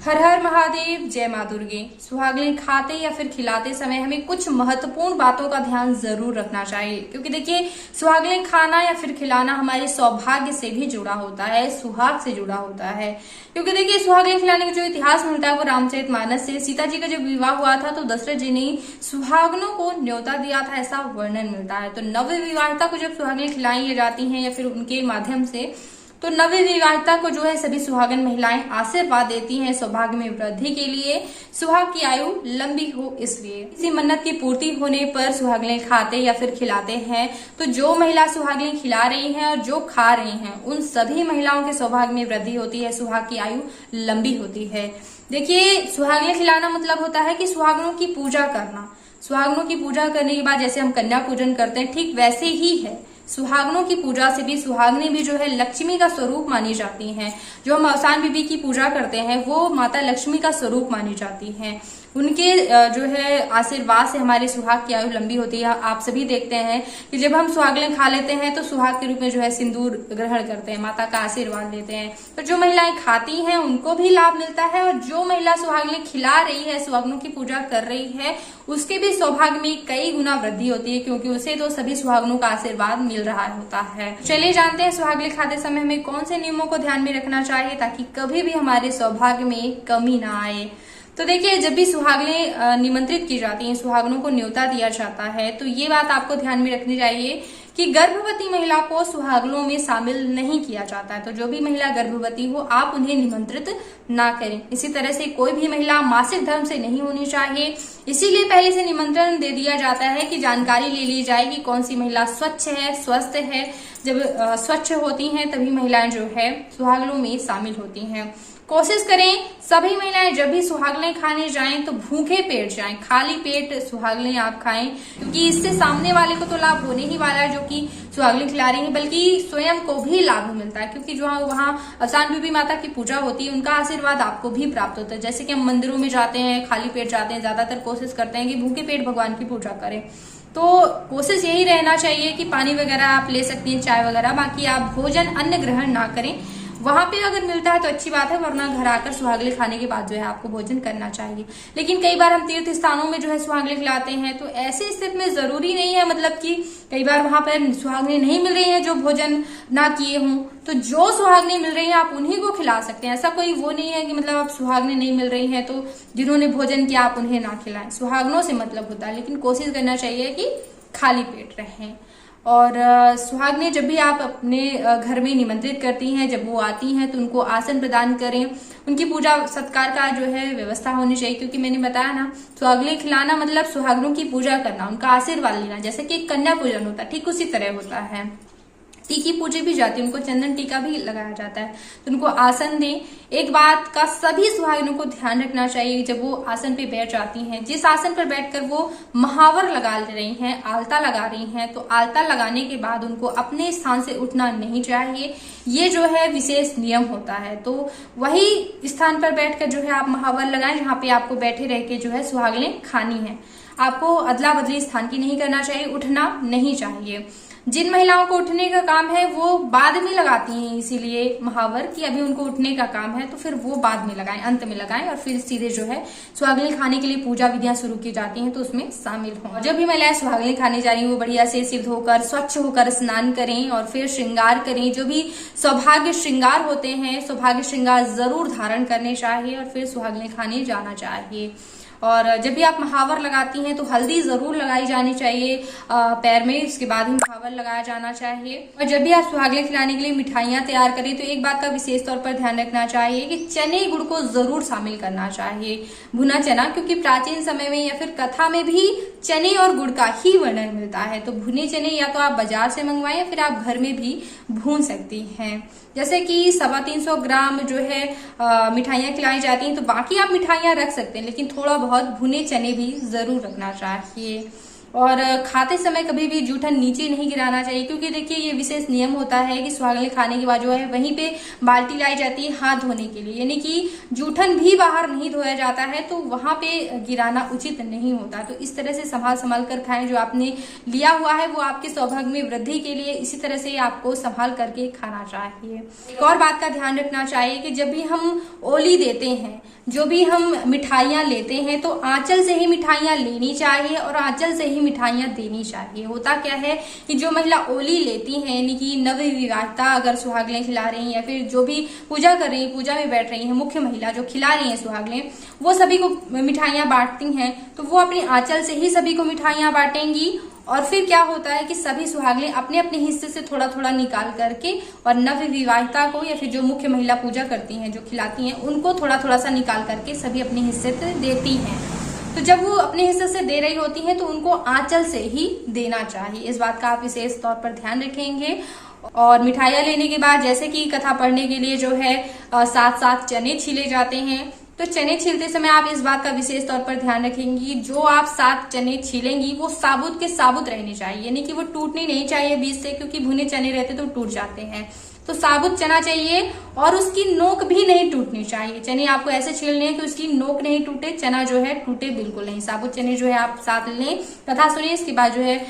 हर हर महादेव, जय माँ दुर्गे। सुहागने खाते या फिर खिलाते समय हमें कुछ महत्वपूर्ण बातों का ध्यान जरूर रखना चाहिए, क्योंकि देखिए सुहागने खाना या फिर खिलाना हमारे सौभाग्य से भी जुड़ा होता है, सुहाग से जुड़ा होता है। क्योंकि देखिए सुहागने खिलाने का जो इतिहास मिलता है वो रामचरितमानस से। सीता जी का जब विवाह हुआ था तो दशरथ जी ने सुहागनों को न्योता दिया था, ऐसा वर्णन मिलता है। तो नव विवाहिता को जब सुहागने खिलाई जाती हैं या फिर उनके माध्यम से, तो नव विवाहिता को जो है सभी सुहागन महिलाएं आशीर्वाद देती हैं सौभाग्य में वृद्धि के लिए, सुहाग की आयु लंबी हो इसलिए। इसी मन्नत की पूर्ति होने पर सुहागने खाते या फिर खिलाते हैं। तो जो महिला सुहागने खिला रही हैं और जो खा रही हैं उन सभी महिलाओं के सौभाग्य में वृद्धि होती है, सुहाग की आयु लंबी होती है। देखिए सुहागने खिलाना मतलब होता है कि सुहागनों की पूजा करना। सुहागनों की पूजा करने के बाद जैसे हम कन्या पूजन करते हैं, ठीक वैसे ही है सुहागनों की पूजा से भी। सुहागने भी जो है लक्ष्मी का स्वरूप मानी जाती हैं। जो हम अवसान बीबी की पूजा करते हैं वो माता लक्ष्मी का स्वरूप मानी जाती हैं। उनके जो है आशीर्वाद से हमारे सुहाग की आयु लंबी होती है। आप सभी देखते हैं कि जब हम सुहागने खा लेते हैं तो सुहाग के रूप में जो है सिंदूर ग्रहण करते हैं, माता का आशीर्वाद लेते हैं। तो जो महिलाएं खाती हैं उनको भी लाभ मिलता है, और जो महिला सुहागने खिला रही है, सुहागनों की पूजा कर रही है, उसके भी सौभाग्य में कई गुना वृद्धि होती है, क्योंकि उसे तो सभी सुहागनों का आशीर्वाद मिल रहा होता है। चलिए जानते हैं सुहागने खाते समय हमें कौन से नियमों को ध्यान में रखना चाहिए ताकि कभी भी हमारे सौभाग्य में कमी ना आए। तो देखिए जब भी सुहागने निमंत्रित की जाती हैं, सुहागनों को न्योता दिया जाता है, तो ये बात आपको ध्यान में रखनी चाहिए कि गर्भवती महिला को सुहागनों में शामिल नहीं किया जाता है। तो जो भी महिला गर्भवती हो आप उन्हें निमंत्रित ना करें। इसी तरह से कोई भी महिला मासिक धर्म से नहीं होनी चाहिए, इसीलिए पहले से निमंत्रण दे दिया जाता है कि जानकारी ले ली जाए कि कौन सी महिला स्वच्छ है, स्वस्थ है। जब स्वच्छ होती हैं तभी महिलाएं जो है सुहागनों में शामिल होती हैं। कोशिश करें सभी महिलाएं जब भी सुहागने खाने जाएं तो भूखे पेट जाएं, खाली पेट सुहागने आप खाएं, क्योंकि इससे सामने वाले को तो लाभ होने ही वाला है जो कि सुहागने खिला रही है, बल्कि स्वयं को भी लाभ मिलता है। क्योंकि जो वहाँ अवसान बीबी माता की पूजा होती है उनका आशीर्वाद आपको भी प्राप्त होता है। जैसे कि हम मंदिरों में जाते हैं, खाली पेट जाते हैं, ज्यादातर कोशिश करते हैं कि भूखे पेट भगवान की पूजा करें। तो कोशिश यही रहना चाहिए कि पानी वगैरह आप ले सकती हैं, चाय वगैरह, बाकी आप भोजन अन्न ग्रहण ना करें। वहां पे अगर मिलता है तो अच्छी बात है, वरना घर आकर सुहागने खाने के बाद जो है आपको भोजन करना चाहिए। लेकिन कई बार हम तीर्थ स्थानों में जो है सुहागने खिलाते हैं, तो ऐसी स्थिति में जरूरी नहीं है, मतलब कि कई बार वहां पर सुहागने नहीं मिल रही है जो भोजन ना किए हों, तो जो सुहागने मिल रही है आप उन्हीं को खिला सकते हैं। ऐसा कोई वो नहीं है कि मतलब आप सुहागने नहीं मिल रही है तो जिन्होंने भोजन किया आप उन्हें ना खिलाएं। सुहागनों से मतलब होता है, लेकिन कोशिश करना चाहिए कि खाली पेट रहें। और सुहागने जब भी आप अपने घर में निमंत्रित करती हैं, जब वो आती हैं तो उनको आसन प्रदान करें। उनकी पूजा सत्कार का जो है व्यवस्था होनी चाहिए, क्योंकि मैंने बताया ना सुहागने खिलाना मतलब सुहागनों की पूजा करना, उनका आशीर्वाद लेना। जैसे कि कन्या पूजन होता है ठीक उसी तरह होता है। टीकी पूजी भी जाती है, उनको चंदन टीका भी लगाया जाता है, तो उनको आसन दें। एक बात का सभी सुहागिनों को ध्यान रखना चाहिए, जब वो आसन पे बैठ जाती हैं, जिस आसन पर बैठकर वो महावर लगा रही हैं, आलता लगा रही हैं, तो आलता लगाने के बाद उनको अपने स्थान से उठना नहीं चाहिए। ये जो है विशेष नियम होता है। तो वही स्थान पर बैठकर जो है आप महावर लगाएं जहाँ पे आपको बैठे रह के जो है सुहागने खानी है। आपको अदला बदली स्थान की नहीं करना चाहिए, उठना नहीं चाहिए। जिन महिलाओं को उठने का काम है वो बाद में लगाती हैं, इसीलिए महावर कि अभी उनको उठने का काम है तो फिर वो बाद में लगाएं, अंत में लगाएं, और फिर सीधे जो है सुहागने खाने के लिए पूजा विधियां शुरू की जाती हैं तो उसमें शामिल हों। जब भी महिलाएं सुहागने खाने जा रही हैं वो बढ़िया से सिद्ध होकर, स्वच्छ होकर स्नान करें और फिर श्रृंगार करें। जो भी सौभाग्य श्रृंगार होते हैं, सौभाग्य श्रृंगार जरूर धारण करने चाहिए और फिर सुहागने खाने जाना चाहिए। और जब भी आप महावर लगाती हैं तो हल्दी जरूर लगाई जानी चाहिए पैर में, इसके बाद ही महावर लगाया जाना चाहिए। और जब भी आप सुहागने खिलाने के लिए मिठाइयां तैयार करें तो एक बात का विशेष तौर पर ध्यान रखना चाहिए कि चने गुड़ को जरूर शामिल करना चाहिए, भुना चना, क्योंकि प्राचीन समय में या फिर कथा में भी चने और गुड़ का ही वर्णन मिलता है। तो भुने चने या तो आप बाजार से मंगवाएं या फिर आप घर में भी भून सकती हैं। जैसे कि 350 ग्राम जो है मिठाइयाँ खिलाई जाती हैं, तो बाकी आप मिठाइयाँ रख सकते हैं, लेकिन थोड़ा बहुत भुने चने भी जरूर रखना चाहिए। और खाते समय कभी भी जूठन नीचे नहीं गिराना चाहिए, क्योंकि देखिए ये विशेष नियम होता है कि सुहागने खाने के बाद जो है वहीं पे बाल्टी लाई जाती है हाथ धोने के लिए, यानी कि जूठन भी बाहर नहीं धोया जाता है, तो वहां पे गिराना उचित नहीं होता। तो इस तरह से संभाल कर खाएं, जो आपने लिया हुआ है वो आपके सौभाग्य में वृद्धि के लिए इसी तरह से आपको संभाल करके खाना चाहिए। एक और बात का ध्यान रखना चाहिए कि जब भी हम ओली देते हैं, जो भी हम मिठाइयाँ लेते हैं तो आंचल से ही मिठाइयाँ लेनी चाहिए और आंचल से ही मिठाइयाँ देनी चाहिए। होता क्या है कि जो महिला ओली लेती हैं, यानी कि नवविवाहिता अगर सुहागलें खिला रही हैं या फिर जो भी पूजा कर रही है, पूजा में बैठ रही है, मुख्य महिला जो खिला रही है सुहागलें, वो सभी को मिठाइयाँ बांटती हैं, तो वो अपनी आंचल से ही सभी को मिठाइयाँ बांटेंगी। और फिर क्या होता है कि सभी सुहागलें अपने अपने हिस्से से थोड़ा थोड़ा निकाल करके और नवविवाहिता को या फिर जो मुख्य महिला पूजा करती हैं, जो खिलाती हैं, उनको थोड़ा थोड़ा सा निकाल करके सभी अपने हिस्से से देती हैं। तो जब वो अपने हिस्से से दे रही होती हैं तो उनको आंचल से ही देना चाहिए। इस बात का आप विशेष तौर पर ध्यान रखेंगे। और मिठाइयाँ लेने के बाद जैसे कि कथा पढ़ने के लिए जो है 7 चने छीले जाते हैं, तो चने छीलते समय आप इस बात का विशेष तौर पर ध्यान रखेंगी, जो आप 7 चने छीलेंगी वो साबुत के साबुत रहने चाहिए, यानी कि वो टूटने नहीं चाहिए बीच से, क्योंकि भुने चने रहते तो टूट जाते हैं। तो साबुत चना चाहिए और उसकी नोक भी नहीं टूटनी चाहिए। चने आपको ऐसे छीलने हैं कि उसकी नोक नहीं टूटे, चना जो है टूटे बिल्कुल नहीं। साबुत चने जो है आप साथ लें, कथा सुनिए, इसके बाद जो है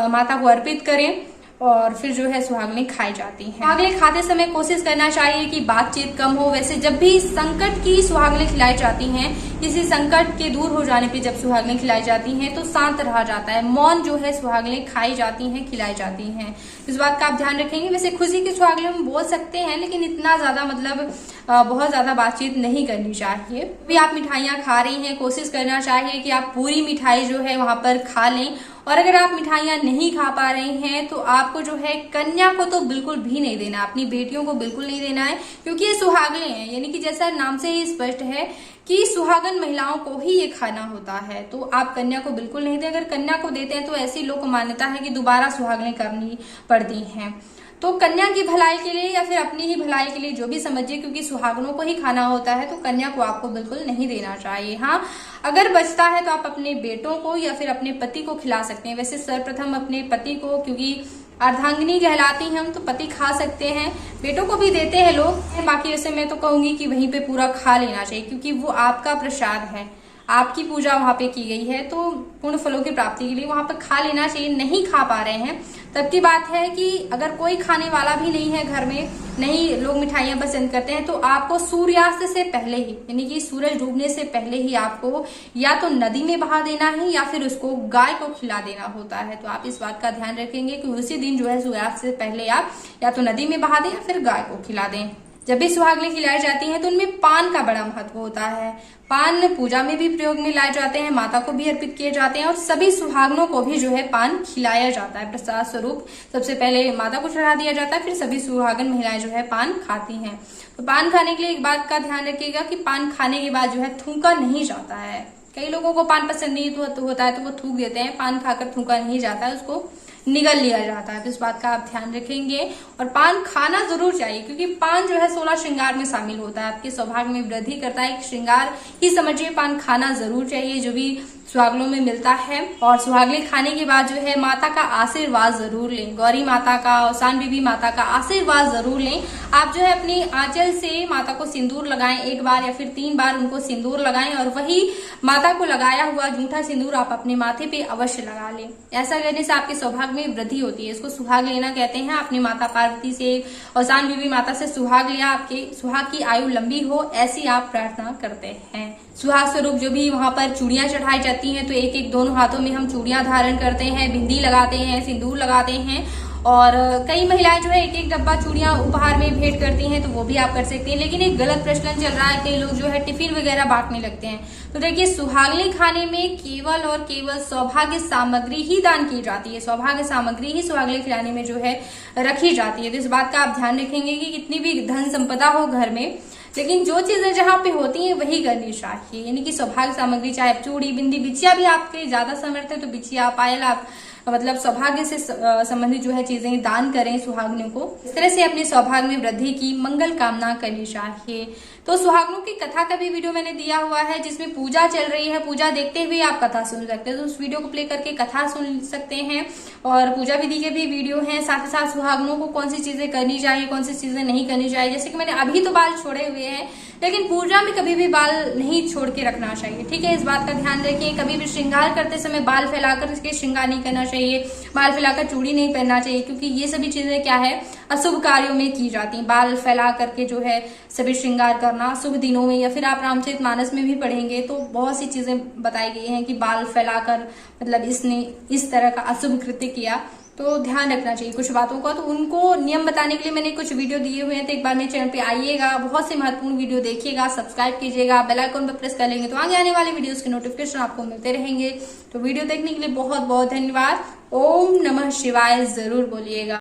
माता को अर्पित करें और फिर जो है सुहागनें खाई जाती हैं। सुहागनें खाते समय कोशिश करना चाहिए कि बातचीत कम हो। वैसे जब भी संकट की सुहागनें खिलाई जाती हैं, किसी संकट के दूर हो जाने पे जब सुहागनें खिलाई जाती हैं तो शांत रहा जाता है, मौन जो है सुहागनें खाई जाती हैं, खिलाई जाती हैं। इस बात का आप ध्यान रखेंगे। वैसे खुशी की सुहागनें हम बोल सकते हैं, लेकिन इतना ज्यादा मतलब बहुत ज्यादा बातचीत नहीं करनी चाहिए। भी आप मिठाइयाँ खा रही हैं, कोशिश करना चाहिए कि आप पूरी मिठाई जो है वहां पर खा लें। और अगर आप मिठाइयाँ नहीं खा पा रही हैं तो आपको जो है कन्या को तो बिल्कुल भी नहीं देना, अपनी बेटियों को बिल्कुल नहीं देना है, क्योंकि ये सुहागनें हैं, यानी कि जैसा नाम से ही स्पष्ट है कि सुहागन महिलाओं को ही ये खाना होता है। तो आप कन्या को बिल्कुल नहीं दें। अगर कन्या को देते हैं तो ऐसी लोक मान्यता है कि दोबारा सुहागनें करनी पड़ती हैं। तो कन्या की भलाई के लिए या फिर अपनी ही भलाई के लिए, जो भी समझिए, क्योंकि सुहागनों को ही खाना होता है, तो कन्या को आपको बिल्कुल नहीं देना चाहिए। हाँ, अगर बचता है तो आप अपने बेटों को या फिर अपने पति को खिला सकते हैं। वैसे सर्वप्रथम अपने पति को, क्योंकि अर्धांगिनी कहलाती हैं हम, तो पति खा सकते हैं, बेटों को भी देते हैं लोग। बाकी वैसे मैं तो कहूंगी कि वहीं पे पूरा खा लेना चाहिए, क्योंकि वो आपका प्रसाद है, आपकी पूजा वहां पे की गई है, तो पूर्ण फलों की प्राप्ति के लिए वहां पर खा लेना चाहिए। नहीं खा पा रहे हैं तब की बात है कि अगर कोई खाने वाला भी नहीं है घर में, नहीं लोग मिठाइयां पसंद करते हैं, तो आपको सूर्यास्त से पहले ही, यानी कि सूरज डूबने से पहले ही आपको या तो नदी में बहा देना है या फिर उसको गाय को खिला देना होता है। तो आप इस बात का ध्यान रखेंगे कि उसी दिन जो है सूर्यास्त से पहले आप या तो नदी में बहा दें या फिर गाय को खिला दें। जब भी सुहागनें खिलाई जाती हैं तो उनमें पान का बड़ा महत्व होता है। पान पूजा में भी प्रयोग में लाए जाते हैं, माता को भी अर्पित किए जाते हैं और सभी सुहागनों को भी जो है पान खिलाया जाता है प्रसाद स्वरूप। सबसे पहले माता को चढ़ा दिया जाता है, फिर सभी सुहागन महिलाएं जो है पान खाती हैं। तो पान खाने के लिए एक बात का ध्यान रखिएगा कि पान खाने के बाद जो है थूका नहीं जाता है। कई लोगों को पान पसंद नहीं होता है तो वो थूक देते हैं, पान खाकर थूका नहीं जाता है, उसको निगल लिया जाता है। तो इस बात का आप ध्यान रखेंगे। और पान खाना जरूर चाहिए, क्योंकि पान जो है 16 श्रृंगार में शामिल होता है, आपके सौभाग्य में वृद्धि करता है। एक श्रृंगार ही समझिए, पान खाना जरूर चाहिए, जो भी सुहागनों में मिलता है। और सुहागनें खाने के बाद जो है माता का आशीर्वाद जरूर लें, गौरी माता का, औसान बीबी माता का आशीर्वाद जरूर लें। आप जो है अपनी आंचल से माता को सिंदूर लगाएं, 1 बार या फिर 3 बार उनको सिंदूर लगाएं और वही माता को लगाया हुआ जूठा सिंदूर आप अपने माथे पे अवश्य लगा लें। ऐसा करने से आपके सौभाग्य में वृद्धि होती है। इसको सुहाग लेना कहते हैं। अपनी माता पार्वती से, औसान बीबी माता से सुहाग लिया, आपके सुहाग की आयु लंबी हो, ऐसी आप प्रार्थना करते हैं। सुहाग स्वरूप जो भी वहां पर चूड़ियां चढ़ाई जाती हैं, तो एक एक दोनों हाथों में हम चूड़ियां धारण करते हैं, बिंदी लगाते हैं, सिंदूर लगाते हैं। और कई महिलाएं जो है एक एक डब्बा चूड़ियां उपहार में भेंट करती हैं, तो वो भी आप कर सकती हैं। लेकिन एक गलत प्रचलन चल रहा है, कई लोग जो है टिफिन वगैरह बांटने लगते हैं। तो देखिए, सुहागनें खाने में केवल और केवल सौभाग्य सामग्री ही दान की जाती है, सौभाग्य सामग्री ही सुहागनें खिलाने में जो है रखी जाती है। तो इस बात का आप ध्यान रखेंगे कि कितनी भी धन संपदा हो घर में, लेकिन जो चीजें जहां पे होती हैं वही करनी चाहिए। यानी कि सौभाग्य सामग्री, चाहे चूड़ी, बिंदी, बिछिया भी आपके ज्यादा समर्थ है तो बिछिया, पायल, आप मतलब सौभाग्य से संबंधित जो है चीजें दान करें सुहागनों को। इस तरह से अपने सौभाग्य में वृद्धि की मंगल कामना करनी चाहिए। तो सुहागनों की कथा का भी वीडियो मैंने दिया हुआ है, जिसमें पूजा चल रही है, पूजा देखते हुए आप कथा सुन सकते हैं। तो उस वीडियो को प्ले करके कथा सुन सकते हैं और पूजा विधि के भी वीडियो हैं। साथ ही साथ सुहागनों को कौन सी चीजें करनी चाहिए, कौन सी चीजें नहीं करनी चाहिए, जैसे कि मैंने अभी तो बाल छोड़े हुए हैं, लेकिन पूजा में कभी भी बाल नहीं छोड़ के रखना चाहिए, ठीक है। इस बात का ध्यान रखिए, कभी भी श्रृंगार करते समय बाल फैलाकर इसके श्रृंगार नहीं करना चाहिए, बाल फैलाकर चूड़ी नहीं पहनना चाहिए, क्योंकि ये सभी चीजें क्या है, अशुभ कार्यों में की जाती हैं। बाल फैला करके जो है सभी श्रृंगार करना शुभ दिनों में, या फिर आप रामचरितमानस में भी पढ़ेंगे तो बहुत सी चीजें बताई गई हैं कि बाल फैलाकर मतलब इसने इस तरह का अशुभ कृत्य किया। तो ध्यान रखना चाहिए कुछ बातों का। तो उनको नियम बताने के लिए मैंने कुछ वीडियो दिए हुए हैं, तो एक बार मेरे चैनल पे आइएगा, बहुत से महत्वपूर्ण वीडियो देखिएगा, सब्सक्राइब कीजिएगा, बेल आइकन पर प्रेस कर लेंगे तो आगे आने वाले वीडियोस के नोटिफिकेशन आपको मिलते रहेंगे। तो वीडियो देखने के लिए बहुत बहुत धन्यवाद। ओम नमः शिवाय जरूर बोलिएगा।